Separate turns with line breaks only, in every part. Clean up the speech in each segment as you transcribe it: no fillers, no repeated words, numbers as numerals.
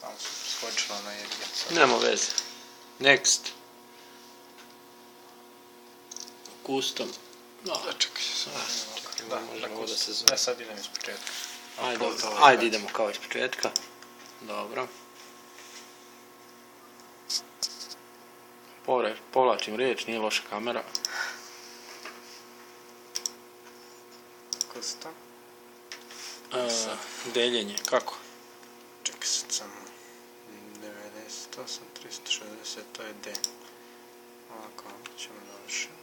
Tamo se skočila na jedin.
Nema veze. Next. Custom.
Čekaj se. Da, sad idem iz početka.
Ajde idemo kao iz početka. Dobro. Povlačim riječ, nije loša kamera.
Custom.
Deljenje, kako?
Čekaj sad samo. 98, 360, to je D. Ovako ćemo dovršiti.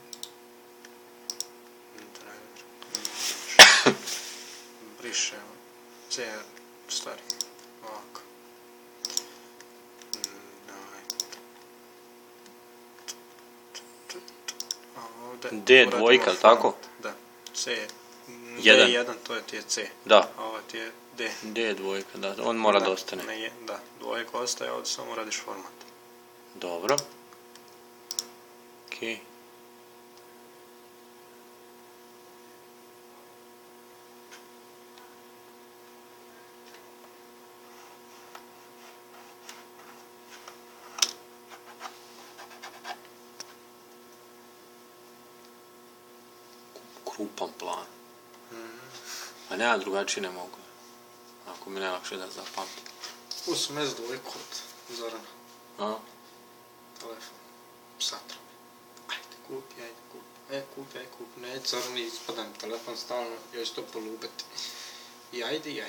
Brišemo. C, stvari. Ovako.
D dvojka, tako?
Da. C.
Jedan.
D1, to ti je C.
Da.
A ovo ti je D.
D dvojka, da. On mora da ostane.
Da, dvojka ostaje, ovdje samo radiš format.
Dobro. Okej. Krupan plan. A nema drugačije ne mogu. Ako mi najlakše da zapamtim.
Uzmem S2 od Zorana.
A?
Telefon. Satra. Ajde, kupi. Kupi. Ne, Zoran ispadam telefon stalno, još to polubati. I ajde.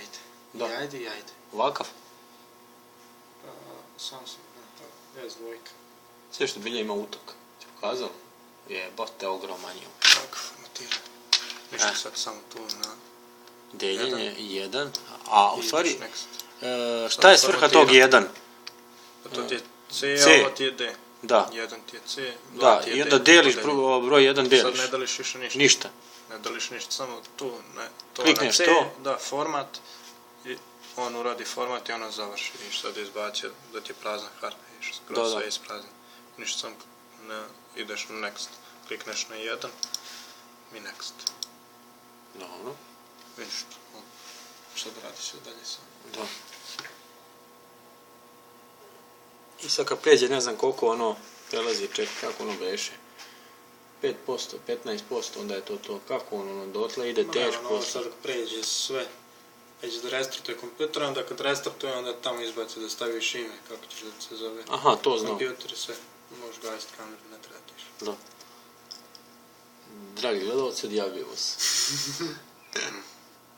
Da.
I ajde.
Ovakav?
Samsung, da. S2.
Sve što bilje ima utok. Ti pokazao? Jebote, ogroman je.
Ovako formatirano. Ništa sad samo tu na...
Deljenje 1. A u stvari,
Next.
šta je svrha tog 1?
To ti je C, a ovo ti je D.
Da.
1 ti je C, 2
Da,
ti je D.
i onda deliš broj 1 deliš.
Sad ne deliš više ništa.
Ništa.
Ne deliš ništa, samo tu, to
Klikneš
na C,
to.
da, format, i on uradi format i ono završi. I sad izbacio da ti je prazan harta, iš skroz sve isprazni. Ništa, samo ideš na next, klikneš na 1 i next.
Dobro.
Ništa, sad radi se dalje sam.
Da. I sad kad pređe ne znam koliko ono prelazi, kako ono beše. 5%, 15%, onda je to. Kako ono dotle ide teško.
Ono sad kad pređe sve, pređe da restartuje kompjuter, onda kad restartuje, onda tamo izbaci da staviš ime, kako ćeš da se zove.
Aha, to znam.
Kompjuter i sve. Možeš gasiti kameru, ne tretiš.
Da. Dragi gledalci, odjavljivo se.